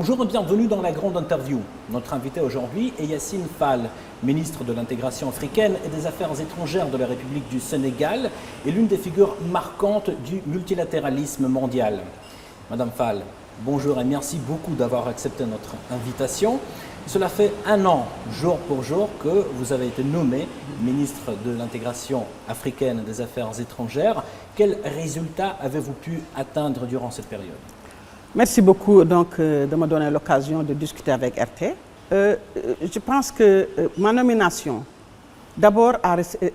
Bonjour et bienvenue dans la grande interview. Notre invité aujourd'hui est Yassine Fall, ministre de l'intégration africaine et des affaires étrangères de la République du Sénégal et l'une des figures marquantes du multilatéralisme mondial. Madame Fall, bonjour et merci beaucoup d'avoir accepté notre invitation. Cela fait un an, jour pour jour, que vous avez été nommé ministre de l'intégration africaine et des affaires étrangères. Quels résultats avez-vous pu atteindre durant cette période ? Merci beaucoup donc, de me donner l'occasion de discuter avec RT. Je pense que ma nomination, d'abord,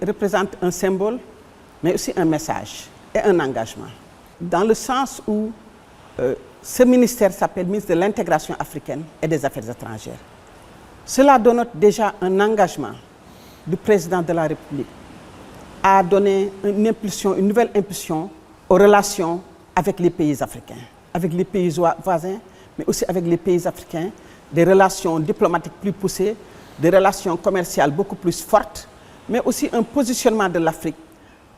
représente un symbole, mais aussi un message et un engagement. Dans le sens où ce ministère s'appelle ministre de l'intégration africaine et des affaires étrangères. Cela dénote déjà un engagement du président de la République à donner une nouvelle impulsion aux relations avec les pays africains. Avec les pays voisins, mais aussi avec les pays africains, des relations diplomatiques plus poussées, des relations commerciales beaucoup plus fortes, mais aussi un positionnement de l'Afrique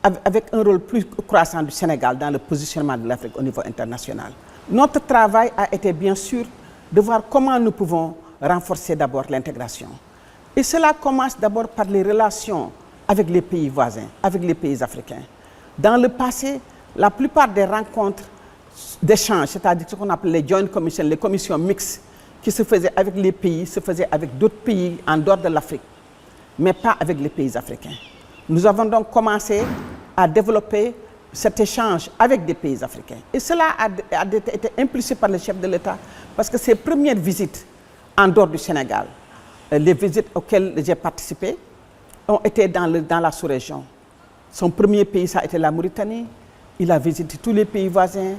avec un rôle plus croissant du Sénégal dans le positionnement de l'Afrique au niveau international. Notre travail a été bien sûr de voir comment nous pouvons renforcer d'abord l'intégration. Et cela commence d'abord par les relations avec les pays voisins, avec les pays africains. Dans le passé, la plupart des rencontres d'échange, c'est-à-dire ce qu'on appelle les joint commissions, les commissions mixtes qui se faisaient avec les pays, se faisaient avec d'autres pays en dehors de l'Afrique, mais pas avec les pays africains. Nous avons donc commencé à développer cet échange avec des pays africains. Et cela a été impulsé par le chef de l'État parce que ses premières visites en dehors du Sénégal, les visites auxquelles j'ai participé, ont été dans la sous-région. Son premier pays, ça a été la Mauritanie. Il a visité tous les pays voisins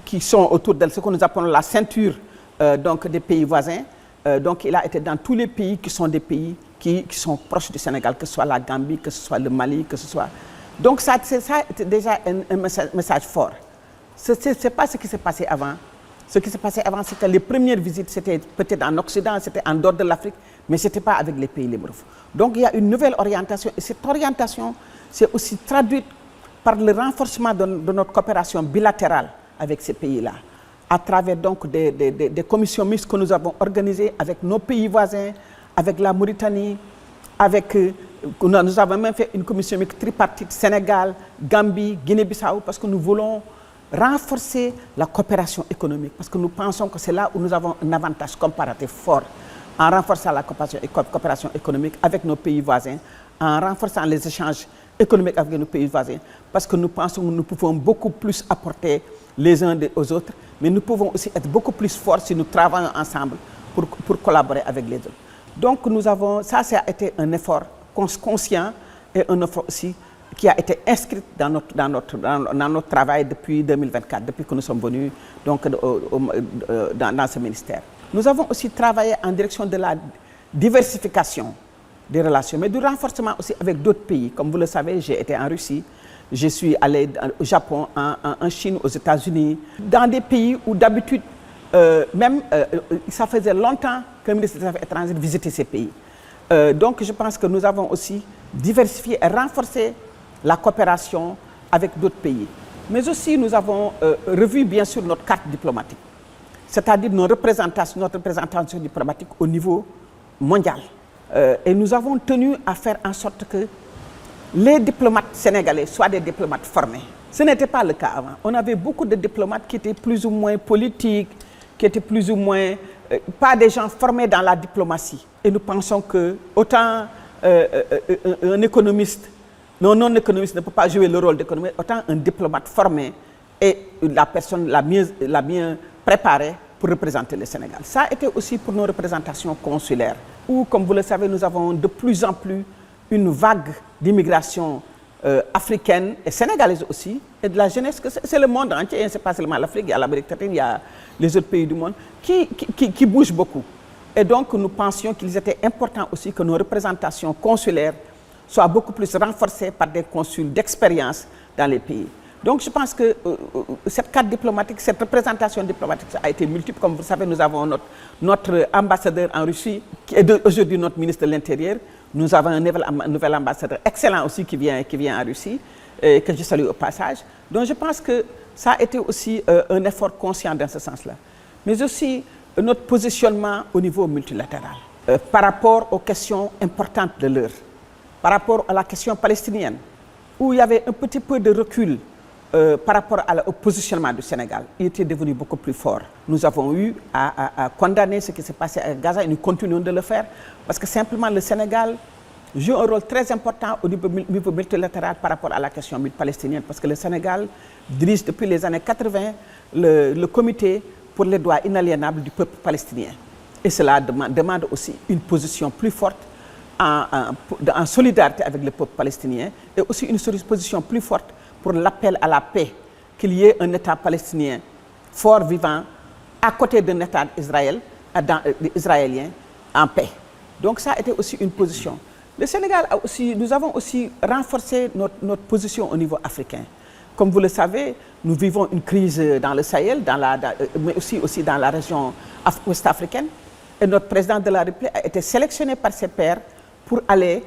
qui sont autour de ce que nous appelons la ceinture donc des pays voisins. Donc il a été dans tous les pays qui sont des pays qui sont proches du Sénégal, que ce soit la Gambie, que ce soit le Mali, que ce soit... Donc ça c'était déjà un message fort. Ce n'est pas ce qui s'est passé avant. Ce qui s'est passé avant, c'était les premières visites, c'était peut-être en Occident, c'était en dehors de l'Afrique, mais ce n'était pas avec les pays limitrophes. Donc il y a une nouvelle orientation, et cette orientation s'est aussi traduite par le renforcement de notre coopération bilatérale avec ces pays-là, à travers donc des commissions mixtes que nous avons organisées avec nos pays voisins, avec la Mauritanie, nous avons même fait une commission mixte tripartite Sénégal, Gambie, Guinée-Bissau, parce que nous voulons renforcer la coopération économique, parce que nous pensons que c'est là où nous avons un avantage comparatif fort, en renforçant la coopération économique avec nos pays voisins, en renforçant les échanges économiques avec nos pays voisins, parce que nous pensons que nous pouvons beaucoup plus apporter les uns aux autres, mais nous pouvons aussi être beaucoup plus forts si nous travaillons ensemble pour collaborer avec les autres. Donc ça a été un effort conscient et un effort aussi qui a été inscrit dans notre travail depuis 2024, depuis que nous sommes venus donc, dans ce ministère. Nous avons aussi travaillé en direction de la diversification des relations, mais du renforcement aussi avec d'autres pays. Comme vous le savez, j'ai été en Russie, je suis allé au Japon, en Chine, aux États-Unis, dans des pays où d'habitude, ça faisait longtemps que le ministre des Affaires étrangères visitait ces pays. Donc je pense que nous avons aussi diversifié et renforcé la coopération avec d'autres pays. Mais aussi nous avons revu bien sûr notre carte diplomatique, c'est-à-dire notre représentation diplomatique au niveau mondial. Et nous avons tenu à faire en sorte que les diplomates sénégalais soient des diplomates formés. Ce n'était pas le cas avant. On avait beaucoup de diplomates qui étaient plus ou moins politiques, qui étaient plus ou moins pas des gens formés dans la diplomatie. Et nous pensons que autant un économiste, non-économiste ne peut pas jouer le rôle d'économiste, autant un diplomate formé est la personne la mieux préparée pour représenter le Sénégal. Ça a été aussi pour nos représentations consulaires, où, comme vous le savez, nous avons de plus en plus une vague d'immigration africaine et sénégalaise aussi, et de la jeunesse, c'est le monde entier, c'est pas seulement l'Afrique, il y a l'Amérique latine, il y a les autres pays du monde, qui bougent beaucoup. Et donc nous pensions qu'il était important aussi que nos représentations consulaires soient beaucoup plus renforcées par des consuls d'expérience dans les pays. Donc je pense que cette carte diplomatique, cette représentation diplomatique a été multiple. Comme vous le savez, nous avons notre ambassadeur en Russie, qui est aujourd'hui notre ministre de l'Intérieur. Nous avons un nouvel ambassadeur excellent aussi qui vient en Russie, que je salue au passage. Donc je pense que ça a été aussi un effort conscient dans ce sens-là. mais aussi notre positionnement au niveau multilatéral. Par rapport aux questions importantes de l'heure, par rapport à la question palestinienne, où il y avait un petit peu de recul par rapport au positionnement du Sénégal, il était devenu beaucoup plus fort. Nous avons eu à condamner ce qui s'est passé à Gaza et nous continuons de le faire parce que simplement le Sénégal joue un rôle très important au niveau multilatéral par rapport à la question palestinienne parce que le Sénégal dirige depuis les années 80 le comité pour les droits inaliénables du peuple palestinien. Et cela demande aussi une position plus forte en solidarité avec le peuple palestinien et aussi une position plus forte pour l'appel à la paix, qu'il y ait un État palestinien fort vivant à côté d'un État israélien en paix. Donc ça a été aussi une position. Le Sénégal a aussi, nous avons aussi renforcé notre position au niveau africain. Comme vous le savez, nous vivons une crise dans le Sahel, mais aussi dans la région ouest-africaine. Et notre président de la République a été sélectionné par ses pairs pour aller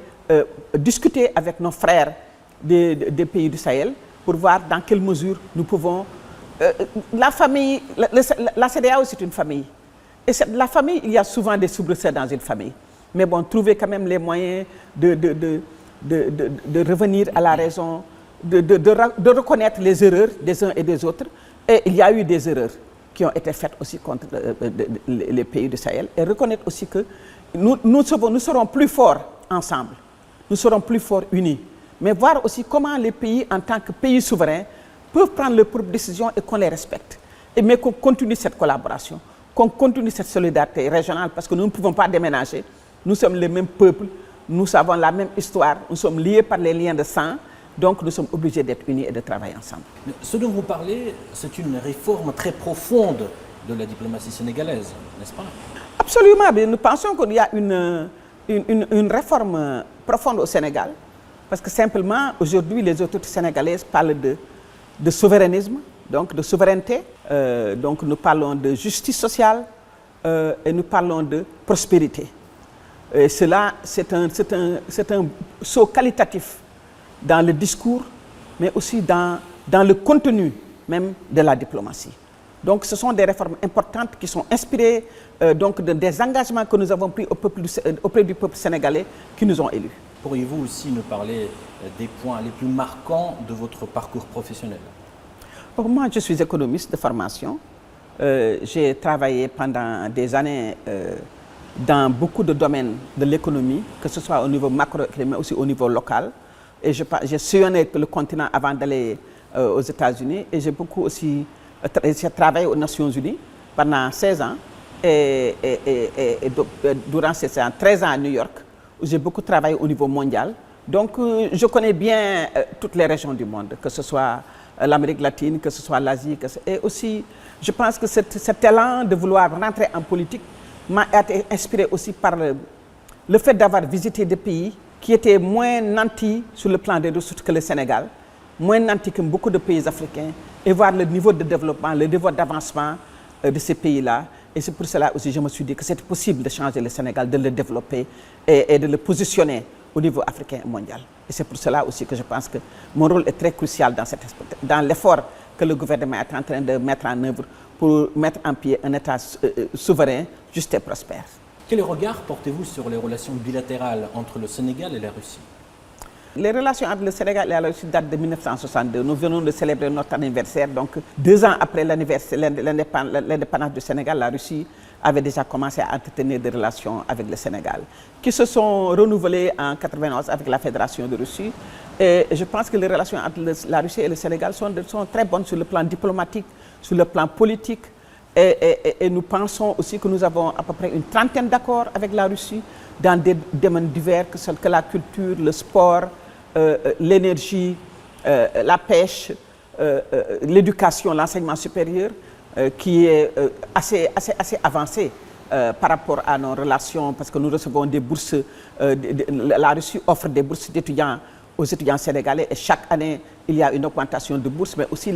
discuter avec nos frères des pays du Sahel pour voir dans quelle mesure nous pouvons... la famille, la CEDEAO c'est une famille. Et la famille, il y a souvent des soubresauts dans une famille. Mais bon, trouver quand même les moyens de revenir à la raison, de reconnaître les erreurs des uns et des autres. Et il y a eu des erreurs qui ont été faites aussi contre les pays du Sahel. Et reconnaître aussi que nous serons plus forts ensemble. Nous serons plus forts unis. Mais voir aussi comment les pays, en tant que pays souverains, peuvent prendre leurs propres décisions et qu'on les respecte. Mais qu'on continue cette collaboration, qu'on continue cette solidarité régionale parce que nous ne pouvons pas déménager. Nous sommes le même peuple, nous avons la même histoire, nous sommes liés par les liens de sang, donc nous sommes obligés d'être unis et de travailler ensemble. Mais ce dont vous parlez, c'est une réforme très profonde de la diplomatie sénégalaise, n'est-ce pas? Absolument, mais nous pensons qu'il y a une réforme profonde au Sénégal, parce que simplement, aujourd'hui, les autorités sénégalaises parlent de souverainisme, donc de souveraineté, donc nous parlons de justice sociale et nous parlons de prospérité. Et cela, c'est un saut qualitatif dans le discours, mais aussi dans le contenu même de la diplomatie. Donc ce sont des réformes importantes qui sont inspirées donc des engagements que nous avons pris auprès du peuple sénégalais qui nous ont élus. Pourriez-vous aussi nous parler des points les plus marquants de votre parcours professionnel? Pour moi, je suis économiste de formation. J'ai travaillé pendant des années dans beaucoup de domaines de l'économie, que ce soit au niveau macroéconomique, mais aussi au niveau local. Et j'ai sillonné le continent avant d'aller aux États-Unis. Et j'ai beaucoup aussi travaillé aux Nations Unies pendant 16 ans. Et durant ces 13 ans à New York, où j'ai beaucoup travaillé au niveau mondial. Donc, je connais bien toutes les régions du monde, que ce soit l'Amérique latine, que ce soit l'Asie. Et aussi, je pense que cet élan de vouloir rentrer en politique m'a été inspiré aussi par le fait d'avoir visité des pays qui étaient moins nantis sur le plan des ressources que le Sénégal, moins nantis que beaucoup de pays africains, et voir le niveau de développement, le niveau d'avancement de ces pays-là. Et c'est pour cela aussi que je me suis dit que c'était possible de changer le Sénégal, de le développer et de le positionner au niveau africain et mondial. Et c'est pour cela aussi que je pense que mon rôle est très crucial dans l'effort que le gouvernement est en train de mettre en œuvre pour mettre en pied un État souverain, juste et prospère. Quel regard portez-vous sur les relations bilatérales entre le Sénégal et la Russie? Les relations entre le Sénégal et la Russie datent de 1962. Nous venons de célébrer notre anniversaire. Donc, 2 ans après l'indépendance du Sénégal, la Russie avait déjà commencé à entretenir des relations avec le Sénégal, qui se sont renouvelées en 1991 avec la Fédération de Russie. Et je pense que les relations entre la Russie et le Sénégal sont très bonnes sur le plan diplomatique, sur le plan politique. Et nous pensons aussi que nous avons à peu près une trentaine d'accords avec la Russie dans des domaines divers, que la culture, le sport, l'énergie, la pêche, l'éducation, l'enseignement supérieur, qui est assez avancé par rapport à nos relations, parce que nous recevons des bourses, la Russie offre des bourses d'étudiants aux étudiants sénégalais et chaque année, il y a une augmentation de bourses, mais aussi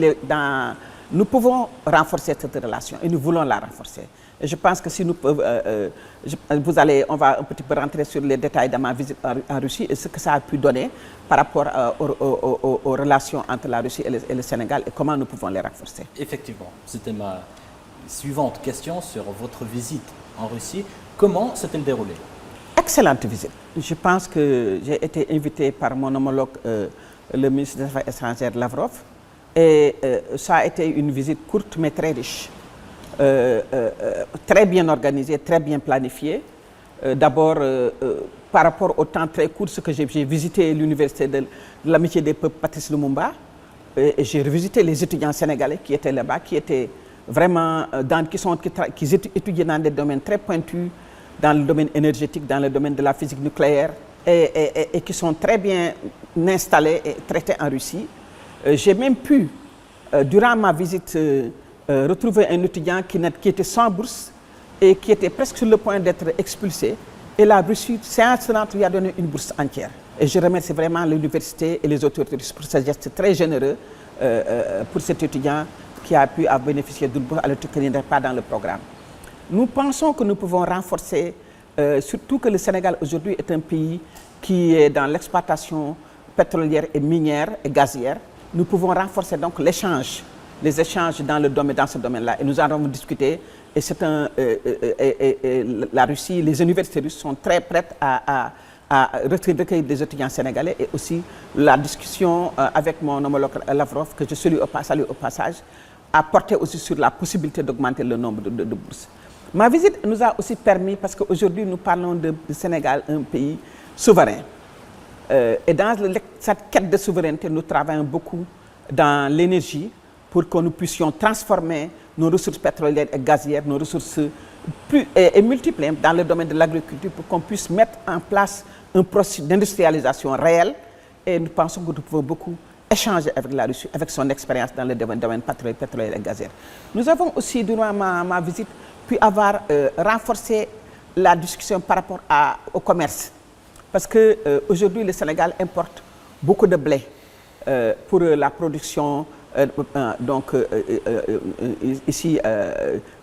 nous pouvons renforcer cette relation et nous voulons la renforcer. Et je pense que si nous pouvons, on va un petit peu rentrer sur les détails de ma visite en Russie et ce que ça a pu donner par rapport aux relations entre la Russie et le Sénégal et comment nous pouvons les renforcer. Effectivement, c'était ma Suivante question sur votre visite en Russie. Comment s'est-elle déroulée? Excellente visite. Je pense que j'ai été invité par mon homologue, le ministre des Affaires étrangères Lavrov, et ça a été une visite courte mais très riche, très bien organisée, très bien planifiée. D'abord, par rapport au temps très court, ce que j'ai visité l'université de l'amitié des peuples Patrice Lumumba, et j'ai revisité les étudiants sénégalais qui étaient là-bas, qui étaient vraiment qui étudiaient dans des domaines très pointus, dans le domaine énergétique, dans le domaine de la physique nucléaire, et qui sont très bien installés et traités en Russie. J'ai même pu, durant ma visite, retrouver un étudiant qui était sans bourse et qui était presque sur le point d'être expulsé. Et la Russie, séance tenante, lui a donné une bourse entière. Et je remercie vraiment l'université et les autorités russes pour ce geste très généreux pour cet étudiant qui a pu bénéficier d'une bourse alors qu'il n'était pas dans le programme. Nous pensons que nous pouvons renforcer, surtout que le Sénégal aujourd'hui est un pays qui est dans l'exploitation pétrolière et minière et gazière. Nous pouvons renforcer donc les échanges dans ce domaine-là. Et nous en avons discuté. Et la Russie, les universités russes sont très prêtes à recueillir des étudiants sénégalais. Et aussi la discussion avec mon homologue Lavrov, que je salue au passage, a porté aussi sur la possibilité d'augmenter le nombre de bourses. Ma visite nous a aussi permis, parce qu'aujourd'hui nous parlons du Sénégal, un pays souverain. Et dans cette quête de souveraineté, nous travaillons beaucoup dans l'énergie pour que nous puissions transformer nos ressources pétrolières et gazières, nos ressources et multiples dans le domaine de l'agriculture pour qu'on puisse mettre en place un processus d'industrialisation réel. Et nous pensons que nous pouvons beaucoup échanger avec la Russie, avec son expérience dans le domaine pétrolier et gazière. Nous avons aussi, durant ma visite, pu avoir renforcé la discussion par rapport au commerce. Parce qu'aujourd'hui, le Sénégal importe beaucoup de blé pour la production, ici,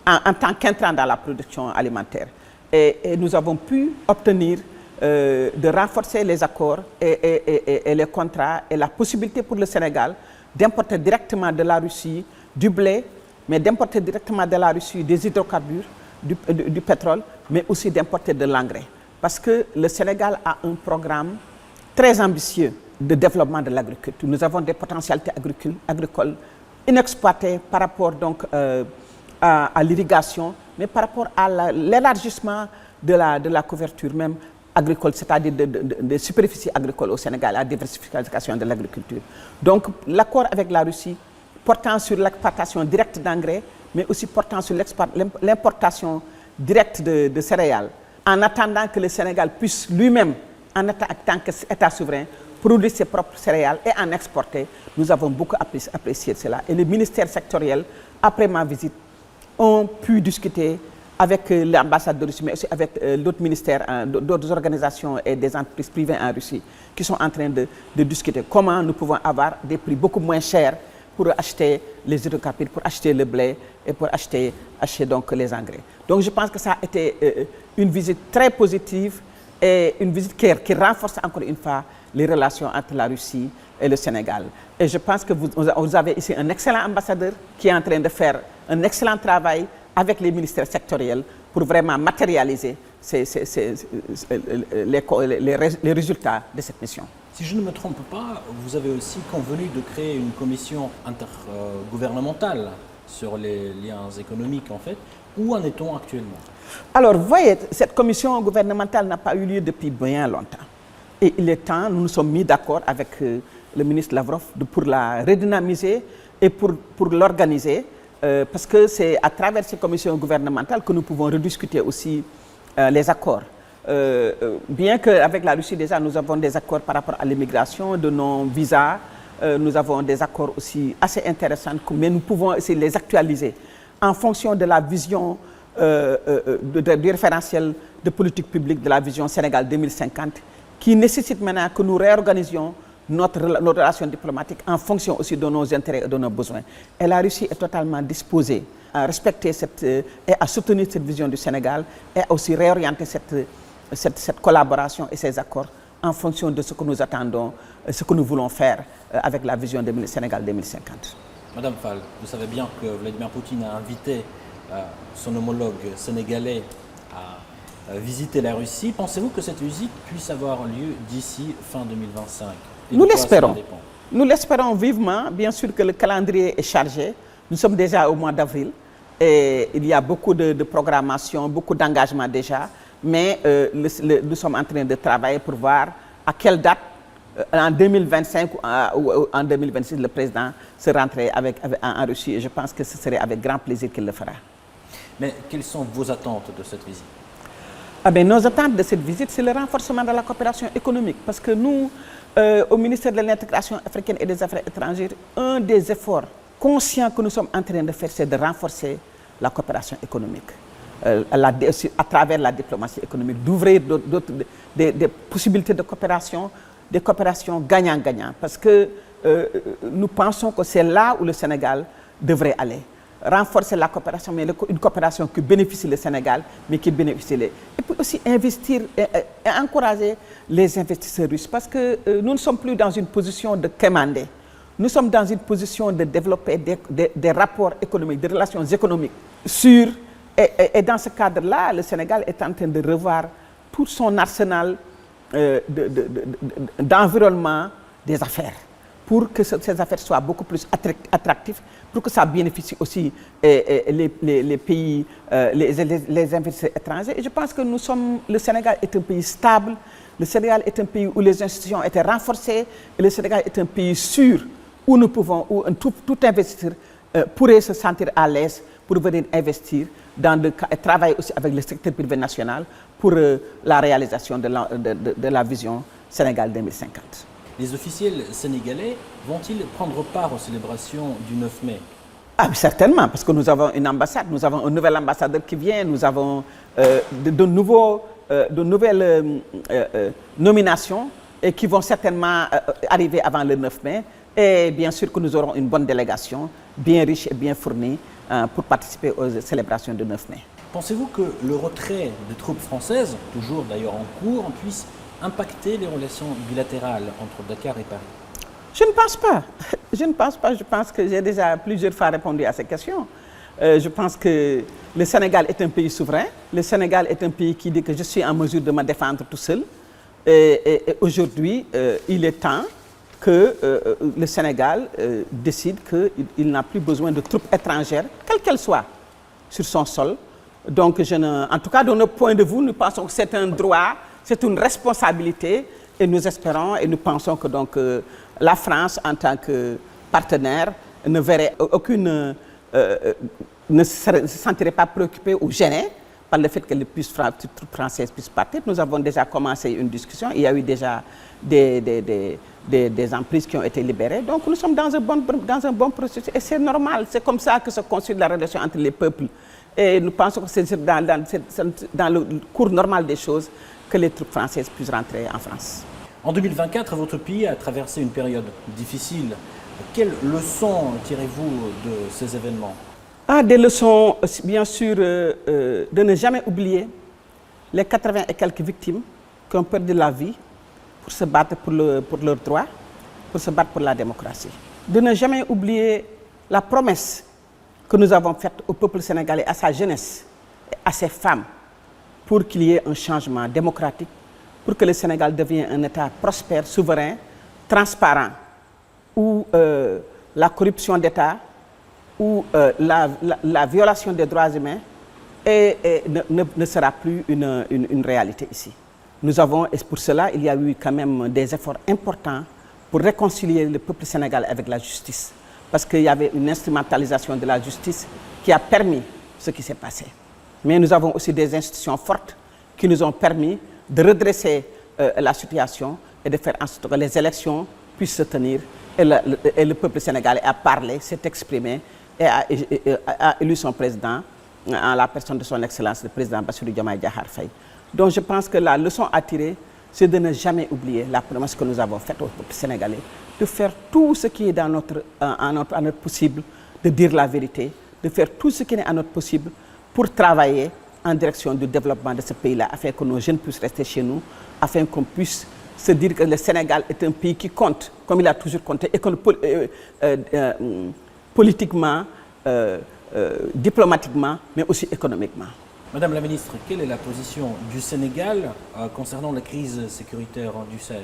en tant qu'intrant dans la production alimentaire. Et nous avons pu obtenir de renforcer les accords et les contrats et la possibilité pour le Sénégal d'importer directement de la Russie du blé, mais d'importer directement de la Russie des hydrocarbures, du pétrole, mais aussi d'importer de l'engrais. Parce que le Sénégal a un programme très ambitieux de développement de l'agriculture. Nous avons des potentialités agricoles inexploitées par rapport donc, à l'irrigation, mais par rapport à l'élargissement de la couverture même agricole, c'est-à-dire des superficies agricoles au Sénégal, la diversification de l'agriculture. Donc l'accord avec la Russie portant sur l'exportation directe d'engrais, mais aussi portant sur l'importation directe de céréales, en attendant que le Sénégal puisse lui-même, en tant qu'État souverain, produire ses propres céréales et en exporter. Nous avons beaucoup apprécié cela. Et les ministères sectoriels, après ma visite, ont pu discuter avec l'ambassade de Russie, mais aussi avec d'autres ministères, d'autres organisations et des entreprises privées en Russie, qui sont en train de discuter comment nous pouvons avoir des prix beaucoup moins chers pour acheter les hydrocarbures, pour acheter le blé et pour acheter donc les engrais. Donc je pense que ça a été une visite très positive et une visite qui renforce encore une fois les relations entre la Russie et le Sénégal. Et je pense que vous avez ici un excellent ambassadeur qui est en train de faire un excellent travail avec les ministères sectoriels pour vraiment matérialiser les résultats de cette mission. Si je ne me trompe pas, vous avez aussi convenu de créer une commission intergouvernementale sur les liens économiques, en fait. Où en est-on actuellement? Alors, vous voyez, cette commission gouvernementale n'a pas eu lieu depuis bien longtemps. Et il est temps, nous nous sommes mis d'accord avec le ministre Lavrov pour la redynamiser et pour l'organiser, parce que c'est à travers ces commissions gouvernementales que nous pouvons rediscuter aussi les accords. Bien qu'avec la Russie, déjà, nous avons des accords par rapport à l'immigration, de non-visa, nous avons des accords aussi assez intéressants, mais nous pouvons essayer de les actualiser en fonction de la vision du référentiel de politique publique de la vision Sénégal 2050, qui nécessite maintenant que nous réorganisions nos relations diplomatiques en fonction aussi de nos intérêts et de nos besoins. Et la Russie est totalement disposée à respecter et à soutenir cette vision du Sénégal et à aussi réorienter cette collaboration et ces accords en fonction de ce que nous attendons, ce que nous voulons faire avec la vision de Sénégal 2050. Madame Fall, vous savez bien que Vladimir Poutine a invité son homologue sénégalais a visité la Russie. Pensez-vous que cette visite puisse avoir lieu d'ici fin 2025? Nous l'espérons. Nous l'espérons vivement. Bien sûr que le calendrier est chargé. Nous sommes déjà au mois d'avril et il y a beaucoup de programmation, beaucoup d'engagement déjà. Mais nous sommes en train de travailler pour voir à quelle date, en 2025 ou en 2026, le président se rentrerait en Russie. Et je pense que ce serait avec grand plaisir qu'il le fera. Mais quelles sont vos attentes de cette visite? Nos attentes de cette visite, c'est le renforcement de la coopération économique. Parce que nous, au ministère de l'Intégration africaine et des Affaires étrangères, un des efforts conscients que nous sommes en train de faire, c'est de renforcer la coopération économique. À travers la diplomatie économique, d'ouvrir des possibilités de coopération, des coopérations gagnant-gagnant. Parce que nous pensons que c'est là où le Sénégal devrait aller. Renforcer la coopération, mais une coopération qui bénéficie le Sénégal, mais qui bénéficie les... Et puis aussi investir et encourager les investisseurs russes. Parce que nous ne sommes plus dans une position de commander. Nous sommes dans une position de développer des rapports économiques, des relations économiques sûres. Et dans ce cadre-là, le Sénégal est en train de revoir tout son arsenal d'environnement des affaires, pour que ces affaires soient beaucoup plus attractives, pour que ça bénéficie aussi les pays, les investisseurs étrangers. Et je pense que le Sénégal est un pays stable, le Sénégal est un pays où les institutions étaient renforcées, et le Sénégal est un pays sûr où tout investisseur pourrait se sentir à l'aise pour venir investir et travailler aussi avec le secteur privé national pour la réalisation de la vision Sénégal 2050. Les officiels sénégalais vont-ils prendre part aux célébrations du 9 mai? Certainement, parce que nous avons une ambassade, nous avons un nouvel ambassadeur qui vient, nous avons de nouvelles nominations et qui vont certainement arriver avant le 9 mai. Et bien sûr que nous aurons une bonne délégation, bien riche et bien fournie, pour participer aux célébrations du 9 mai. Pensez-vous que le retrait de troupes françaises, toujours d'ailleurs en cours, puisse impacter les relations bilatérales entre Dakar et Paris? Je ne pense pas. Je ne pense pas. Je pense que j'ai déjà plusieurs fois répondu à ces questions. Je pense que le Sénégal est un pays souverain. Le Sénégal est un pays qui dit que je suis en mesure de me défendre tout seul. Et aujourd'hui, il est temps que le Sénégal décide qu'il n'a plus besoin de troupes étrangères, quelles qu'elles soient, sur son sol. Donc, en tout cas, de notre point de vue, nous pensons que c'est un droit, c'est une responsabilité, et nous espérons et nous pensons que la France, en tant que partenaire, ne se sentirait pas préoccupée ou gênée par le fait que les troupes françaises puissent partir. Nous avons déjà commencé une discussion, il y a eu déjà des emprises qui ont été libérées. Donc nous sommes dans un bon processus et c'est normal, c'est comme ça que se construit la relation entre les peuples. Et nous pensons que c'est dans le cours normal des choses que les troupes françaises puissent rentrer en France. En 2024, votre pays a traversé une période difficile. Quelles leçons tirez-vous de ces événements? Des leçons, bien sûr, de ne jamais oublier les 80 et quelques victimes qui ont perdu la vie pour se battre pour leurs droits, pour se battre pour la démocratie. De ne jamais oublier la promesse que nous avons faite au peuple sénégalais, à sa jeunesse, et à ses femmes, pour qu'il y ait un changement démocratique, pour que le Sénégal devienne un État prospère, souverain, transparent, où la corruption d'État, où la violation des droits humains ne sera plus une réalité ici. Nous avons, et pour cela, il y a eu quand même des efforts importants pour réconcilier le peuple sénégalais avec la justice. Parce qu'il y avait une instrumentalisation de la justice qui a permis ce qui s'est passé. Mais nous avons aussi des institutions fortes qui nous ont permis de redresser la situation et de faire en sorte que les élections puissent se tenir. Et le peuple sénégalais a parlé, s'est exprimé et a élu son président en la personne de son Excellence, le président Bassirou Diomaye Diakhar Faye. Donc je pense que la leçon à tirer, c'est de ne jamais oublier la promesse que nous avons faite au peuple sénégalais, de faire tout ce qui est à notre possible, de dire la vérité, de faire tout ce qui est à notre possible pour travailler en direction du développement de ce pays-là, afin que nos jeunes puissent rester chez nous, afin qu'on puisse se dire que le Sénégal est un pays qui compte, comme il a toujours compté, et que politiquement, diplomatiquement, mais aussi économiquement. Madame la ministre, quelle est la position du Sénégal concernant la crise sécuritaire du Sahel?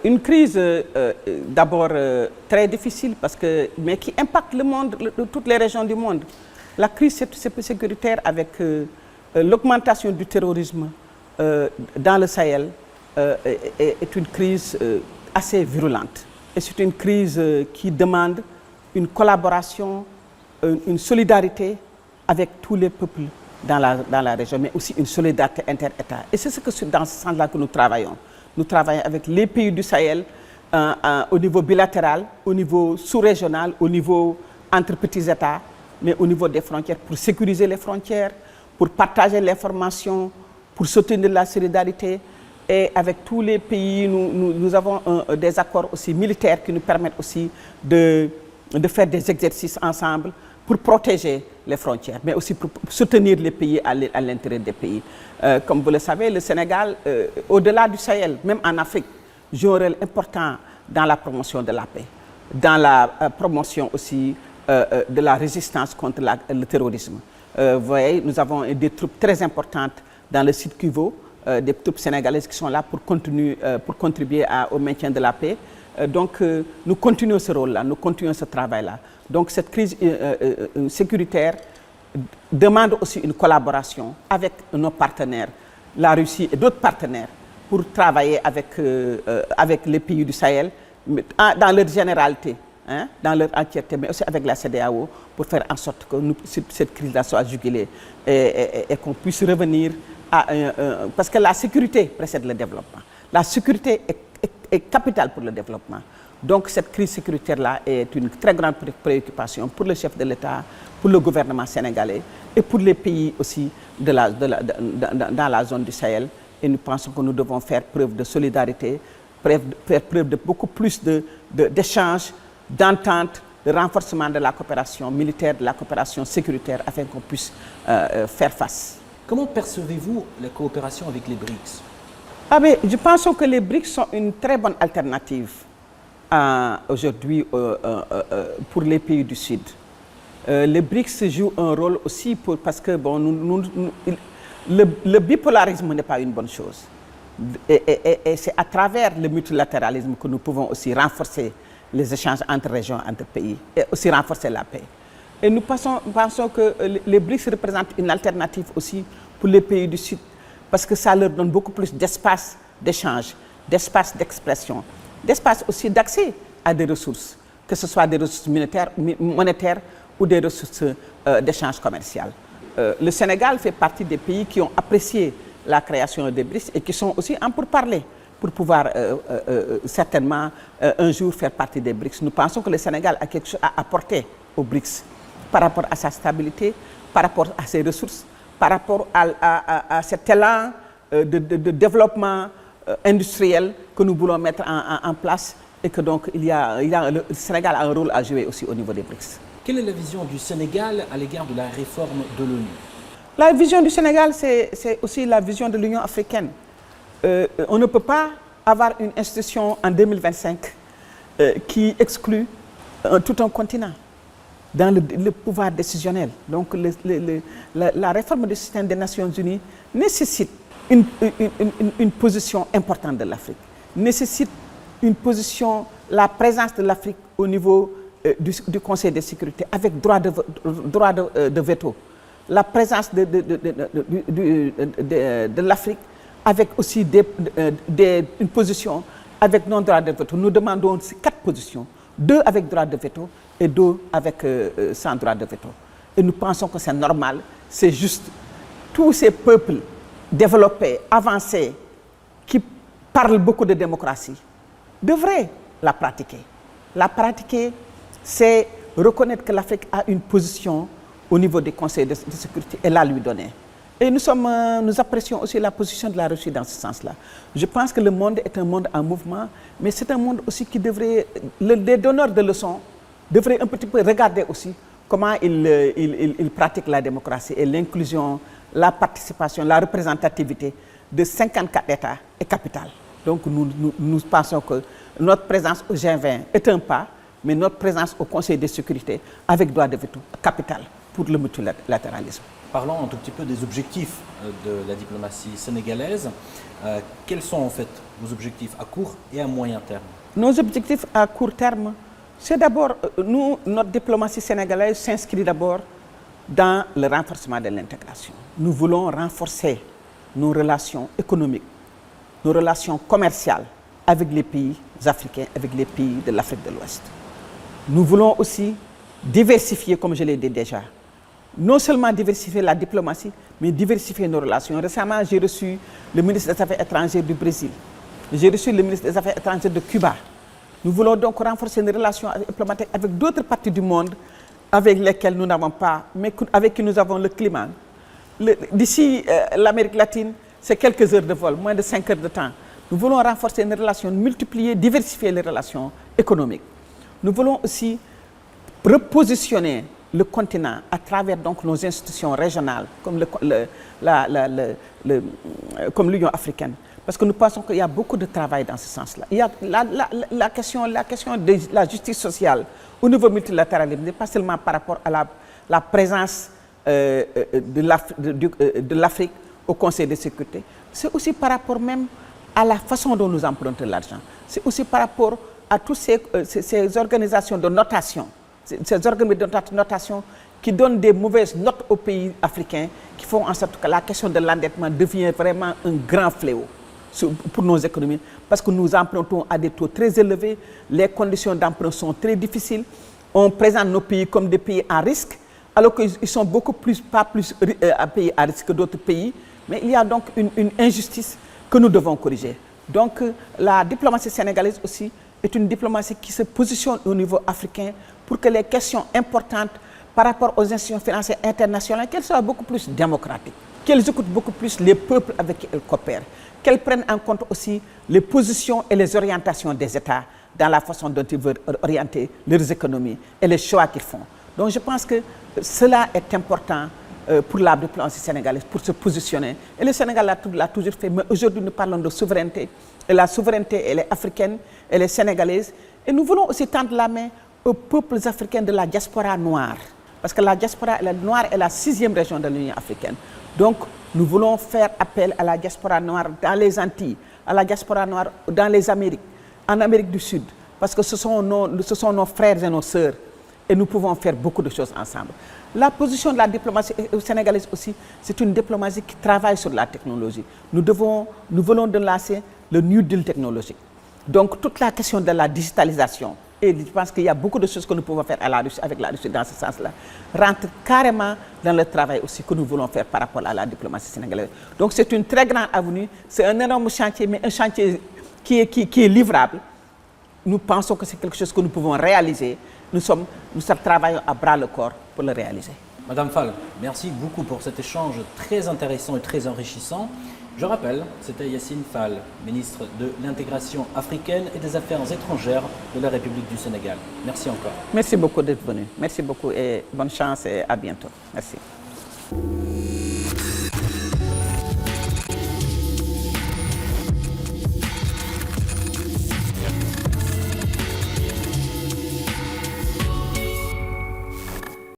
Une crise d'abord très difficile, mais qui impacte le monde, toutes les régions du monde. La crise sécuritaire avec l'augmentation du terrorisme dans le Sahel est une crise assez virulente. Et c'est une crise qui demande une collaboration, une solidarité avec tous les peuples dans la région, mais aussi une solidarité inter-État. Et c'est dans ce sens-là que nous travaillons. Nous travaillons avec les pays du Sahel au niveau bilatéral, au niveau sous-régional, au niveau entre petits États, mais au niveau des frontières, pour sécuriser les frontières, pour partager l'information, pour soutenir la solidarité. Et avec tous les pays, nous avons des accords aussi militaires qui nous permettent aussi de faire des exercices ensemble pour protéger les frontières, mais aussi pour soutenir les pays à l'intérieur des pays. Comme vous le savez, le Sénégal, au-delà du Sahel, même en Afrique, joue un rôle important dans la promotion de la paix, dans la promotion aussi de la résistance contre le terrorisme. Vous voyez, nous avons des troupes très importantes dans le site Kivu, des troupes sénégalaises qui sont là pour contribuer au maintien de la paix. Donc, nous continuons ce rôle-là, nous continuons ce travail-là. Donc, cette crise sécuritaire demande aussi une collaboration avec nos partenaires, la Russie et d'autres partenaires, pour travailler avec les pays du Sahel, dans leur généralité, hein, dans leur entièreté, mais aussi avec la CEDEAO, pour faire en sorte que cette crise-là soit jugulée et qu'on puisse revenir parce que la sécurité précède le développement. La sécurité est capitale pour le développement. Donc cette crise sécuritaire-là est une très grande préoccupation pour le chef de l'État, pour le gouvernement sénégalais et pour les pays aussi dans la zone du Sahel. Et nous pensons que nous devons faire preuve de solidarité, faire preuve de beaucoup plus d'échanges, d'entente, de renforcement de la coopération militaire, de la coopération sécuritaire, afin qu'on puisse faire face. Comment percevez-vous la coopération avec les BRICS? Je pense que les BRICS sont une très bonne alternative aujourd'hui pour les pays du Sud. Les BRICS jouent un rôle aussi parce que le bipolarisme n'est pas une bonne chose. Et c'est à travers le multilatéralisme que nous pouvons aussi renforcer les échanges entre régions, entre pays, et aussi renforcer la paix. Et nous pensons que les BRICS représentent une alternative aussi pour les pays du Sud, parce que ça leur donne beaucoup plus d'espace d'échange, d'espace d'expression, d'espace aussi d'accès à des ressources, que ce soit des ressources monétaires ou des ressources d'échange commercial. Le Sénégal fait partie des pays qui ont apprécié la création des BRICS et qui sont aussi en pourparlers pour pouvoir certainement un jour faire partie des BRICS. Nous pensons que le Sénégal a quelque chose à apporter aux BRICS par rapport à sa stabilité, par rapport à ses ressources, par rapport à cet élan de développement industriel que nous voulons mettre en place et que donc le Sénégal a un rôle à jouer aussi au niveau des BRICS. Quelle est la vision du Sénégal à l'égard de la réforme de l'ONU? La vision du Sénégal, c'est aussi la vision de l'Union africaine. On ne peut pas avoir une institution en 2025 qui exclut tout un continent dans le pouvoir décisionnel. Donc la réforme du système des Nations Unies nécessite une position importante de l'Afrique, nécessite la présence de l'Afrique au niveau du Conseil de sécurité avec droit de veto, la présence de l'Afrique avec aussi une position avec non-droit de veto. Nous demandons 4 positions, 2 avec droit de veto et 2 avec sans droit de veto. Et nous pensons que c'est normal, c'est juste. Tous ces peuples développés, avancés, qui parlent beaucoup de démocratie, devraient la pratiquer. La pratiquer, c'est reconnaître que l'Afrique a une position au niveau des conseils de sécurité et la lui donner. Et nous apprécions aussi la position de la Russie dans ce sens-là. Je pense que le monde est un monde en mouvement, mais c'est un monde aussi qui devrait, les donneurs de leçons devraient un petit peu regarder aussi comment ils pratiquent la démocratie et l'inclusion, la participation, la représentativité de 54 États est capitale. Donc nous pensons que notre présence au G20 est un pas, mais notre présence au Conseil de sécurité avec droit de veto capital pour le multilatéralisme. Parlons un tout petit peu des objectifs de la diplomatie sénégalaise. Quels sont en fait vos objectifs à court et à moyen terme? Nos objectifs à court terme, c'est d'abord, notre diplomatie sénégalaise s'inscrit d'abord dans le renforcement de l'intégration. Nous voulons renforcer nos relations économiques, nos relations commerciales avec les pays africains, avec les pays de l'Afrique de l'Ouest. Nous voulons aussi diversifier, comme je l'ai dit déjà, non seulement diversifier la diplomatie, mais diversifier nos relations. Récemment, j'ai reçu le ministre des Affaires étrangères du Brésil. J'ai reçu le ministre des Affaires étrangères de Cuba. Nous voulons donc renforcer nos relations diplomatiques avec d'autres parties du monde avec lesquelles nous n'avons pas, mais avec qui nous avons le climat. D'ici l'Amérique latine, c'est quelques heures de vol, moins de 5 heures de temps. Nous voulons renforcer nos relations, multiplier, diversifier les relations économiques. Nous voulons aussi repositionner le continent à travers donc nos institutions régionales, comme comme l'Union africaine. Parce que nous pensons qu'il y a beaucoup de travail dans ce sens-là. Il y a la question de la justice sociale au niveau multilatéral, n'est pas seulement par rapport à la présence de l'Afrique au Conseil de sécurité, c'est aussi par rapport même à la façon dont nous empruntons l'argent. C'est aussi par rapport à toutes ces organisations de notation, ces organismes de notation qui donnent des mauvaises notes aux pays africains, qui font en sorte que la question de l'endettement devient vraiment un grand fléau pour nos économies, parce que nous empruntons à des taux très élevés, les conditions d'emprunt sont très difficiles, on présente nos pays comme des pays à risque, alors qu'ils sont pas plus pays à risque que d'autres pays, mais il y a donc une injustice que nous devons corriger. Donc la diplomatie sénégalaise aussi est une diplomatie qui se positionne au niveau africain pour que les questions importantes par rapport aux institutions financières internationales, qu'elles soient beaucoup plus démocratiques, qu'elles écoutent beaucoup plus les peuples avec qui elles coopèrent, qu'elles prennent en compte aussi les positions et les orientations des États dans la façon dont ils veulent orienter leurs économies et les choix qu'ils font. Donc je pense que cela est important pour la diplomatie sénégalaise, pour se positionner. Et le Sénégal l'a toujours fait, mais aujourd'hui nous parlons de souveraineté. Et la souveraineté, elle est africaine, elle est sénégalaise. Et nous voulons aussi tendre la main aux peuples africains de la diaspora noire. Parce que la diaspora noire est la 6e région de l'Union africaine. Donc nous voulons faire appel à la diaspora noire dans les Antilles, à la diaspora noire dans les Amériques, en Amérique du Sud. Parce que ce sont nos frères et nos sœurs. Et nous pouvons faire beaucoup de choses ensemble. La position de la diplomatie sénégalaise aussi, c'est une diplomatie qui travaille sur la technologie. Nous voulons de lancer le New Deal technologique. Donc toute la question de la digitalisation, et je pense qu'il y a beaucoup de choses que nous pouvons faire avec la Russie dans ce sens-là, rentre carrément dans le travail aussi que nous voulons faire par rapport à la diplomatie sénégalaise. Donc c'est une très grande avenue, c'est un énorme chantier, mais un chantier qui est livrable. Nous pensons que c'est quelque chose que nous pouvons réaliser. Nous travaillons à bras le corps pour le réaliser. Madame Fall, merci beaucoup pour cet échange très intéressant et très enrichissant. Je rappelle, c'était Yacine Fall, ministre de l'Intégration africaine et des Affaires étrangères de la République du Sénégal. Merci encore. Merci beaucoup d'être venu. Merci beaucoup et bonne chance et à bientôt. Merci.